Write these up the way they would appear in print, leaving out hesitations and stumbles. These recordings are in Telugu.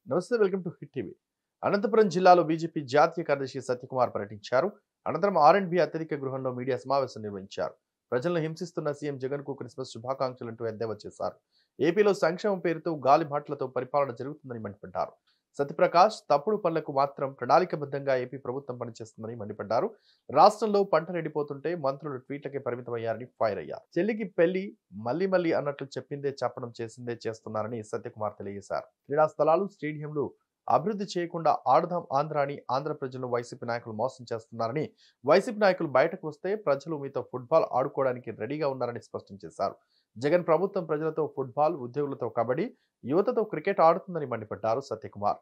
నమస్తే, welcome to hit TV. Anantapuram జిల్లాలో బీజేపీ జాతీయ కార్యదర్శి సత్యకుమార్ పర్యటించారు. అనంతరం ఆర్ఎండ్బి అత్యధిక గృహంలో మీడియా సమావేశం నిర్వహించారు. ప్రజలను హింసిస్తున్న సీఎం జగన్ కు క్రిస్మస్ శుభాకాంక్షలంటూ ఎద్దేవా చేశారు. ఏపీలో సంక్షేమం పేరుతో గాలి మాటలతో పరిపాలన జరుగుతుందని మండిపడ్డారు. సత్యప్రకాష్ తప్పుడు పనులకు మాత్రం ప్రణాళికబద్ధంగా ఏపీ ప్రభుత్వం పనిచేస్తుందని మండిపడ్డారు. రాష్ట్రంలో పంటలు ఎండిపోతుంటే మంత్రులు ట్వీట్లకే పరిమితమయ్యారని ఫైర్ అయ్యారు. చెల్లికి పెళ్లి మళ్లీ మళ్లీ అన్నట్లు చెప్పిందే చెప్పడం చేసిందే చేస్తున్నారని సత్యకుమార్ తెలియజేశారు. క్రీడా స్థలాలు, స్టేడియంలు అభివృద్ధి చేయకుండా ఆడదాం ఆంధ్ర అని ఆంధ్ర ప్రజలను వైసీపీ నాయకులు మోసం చేస్తున్నారని, వైసీపీ నాయకులు బయటకు వస్తే ప్రజలు మీతో ఫుట్బాల్ ఆడుకోవడానికి రెడీగా ఉన్నారని స్పష్టం చేశారు. జగన్ ప్రభుత్వం ప్రజలతో ఫుట్బాల్, ఉద్యోగులతో కబడ్డీ, యువతతో క్రికెట్ ఆడుతుందని మండిపడ్డారు సత్యకుమార్.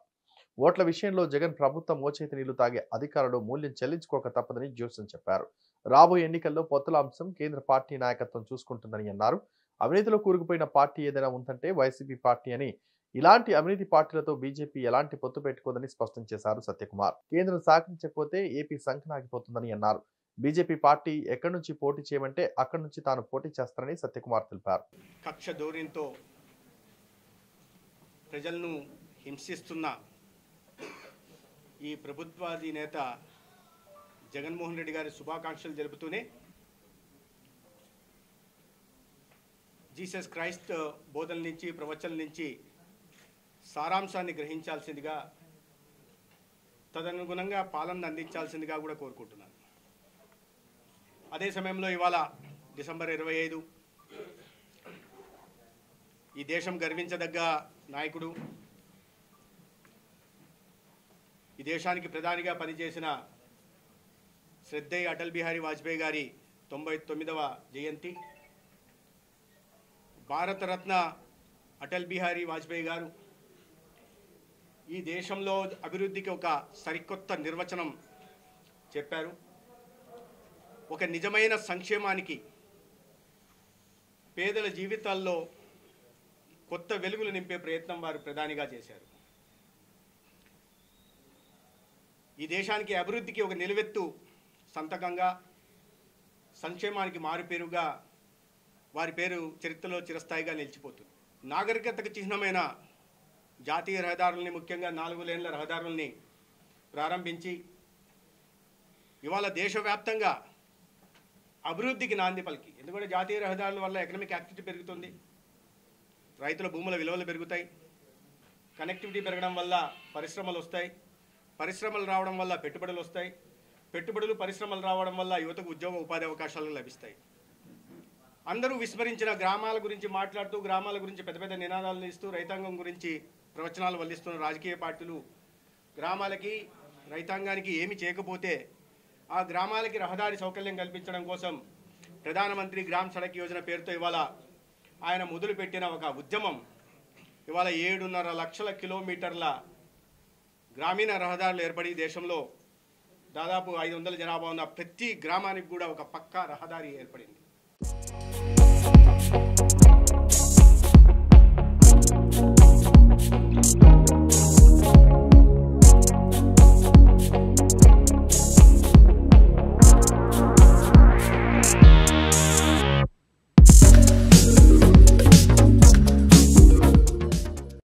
ఓట్ల విషయంలో జగన్ ప్రభుత్వం మోచేతి నీళ్లు తాగే అధికారులు మూల్యం చెల్లించుకోక తప్పదని జోసెన్ చెప్పారు. రాబోయే ఎన్నికల్లో పొత్తుల అంశం కేంద్ర పార్టీ నాయకత్వం చూసుకుంటుందని అన్నారు. అవినీతిలో కూరుకుపోయిన పార్టీ ఏదైనా ఉందంటే వైసీపీ పార్టీ అని, ఇలాంటి అవినీతి పార్టీలతో బీజేపీ ఎలాంటి పొత్తు పెట్టుకోదని స్పష్టం చేశారు సత్యకుమార్. కేంద్రం సహకరించకపోతే ఏపీ సంకనాగిపోతుందని అన్నారు. బీజేపీ పార్టీ ఎక్కడి నుంచి పోటీ చేయమంటే అక్కడి నుంచి తాను పోటీ చేస్తారని సత్యకుమార్ తెలిపారు. కక్ష ధోరణితో ప్రజలను హింసిస్తున్న ఈ ప్రభుత్వాధినేత జగన్మోహన్ రెడ్డి గారి శుభాకాంక్షలు జరుపుతూనే జీసస్ క్రైస్ట్ బోధల నుంచి, ప్రవచనల నుంచి సారాంశాన్ని గ్రహించాల్సిందిగా, తదనుగుణంగా పాలనను అందించాల్సిందిగా కూడా కోరుకుంటున్నాను. అదే సమయంలో ఇవాళ డిసెంబర్ 25 ఈ దేశం గర్వించదగ్గ నాయకుడు, ఈ దేశానికి ప్రధానిగా పనిచేసిన శ్రద్ధేయ అటల్ బిహారీ వాజ్పేయి గారి 99వ జయంతి. భారతరత్న అటల్ బిహారీ వాజ్పేయి గారు ఈ దేశంలో అభివృద్ధికి ఒక సరికొత్త నిర్వచనం చెప్పారు. ఒక నిజమైన సంక్షేమానికి, పేదల జీవితాల్లో కొత్త వెలుగులు నింపే ప్రయత్నం వారు ప్రధానిగా చేశారు. ఈ దేశానికి అభివృద్ధికి ఒక నిలువెత్తు సంతకంగా, సంక్షేమానికి మారుపేరుగా వారి పేరు చరిత్రలో చిరస్థాయిగా నిలిచిపోతుంది. నాగరికతకు చిహ్నమైన జాతీయ రహదారుల్ని, ముఖ్యంగా 4 లేన్ల రహదారుల్ని ప్రారంభించి ఇవాళ దేశవ్యాప్తంగా అభివృద్ధికి నాంది పలికి, ఎందుకంటే జాతీయ రహదారుల వల్ల ఎకనామిక్ యాక్టివిటీ పెరుగుతుంది, రైతుల భూముల విలువలు పెరుగుతాయి, కనెక్టివిటీ పెరగడం వల్ల పరిశ్రమలు వస్తాయి, పరిశ్రమలు రావడం వల్ల పెట్టుబడులు వస్తాయి, పెట్టుబడులు పరిశ్రమలు రావడం వల్ల యువతకు ఉద్యోగ ఉపాధి అవకాశాలు లభిస్తాయి. అందరూ విస్మరించిన గ్రామాల గురించి మాట్లాడుతూ, గ్రామాల గురించి పెద్ద పెద్ద నినాదాలను ఇస్తూ, రైతాంగం గురించి ప్రవచనాలు వల్లిస్తున్న రాజకీయ పార్టీలు గ్రామాలకి, రైతాంగానికి ఏమి చేయకపోతే ఆ గ్రామాలకి రహదారి సౌకర్యం కల్పించడం కోసం ప్రధానమంత్రి గ్రామ్ సడక్ యోజన పేరుతో ఇవాళ ఆయన మొదలుపెట్టిన ఒక ఉద్యమం ఇవాళ 7.5 లక్షల కిలోమీటర్ల గ్రామీణ రహదారులు ఏర్పడి దేశంలో దాదాపు 500 జనాభా ఉన్న ప్రతి గ్రామానికి కూడా ఒక పక్కా రహదారి ఏర్పడింది.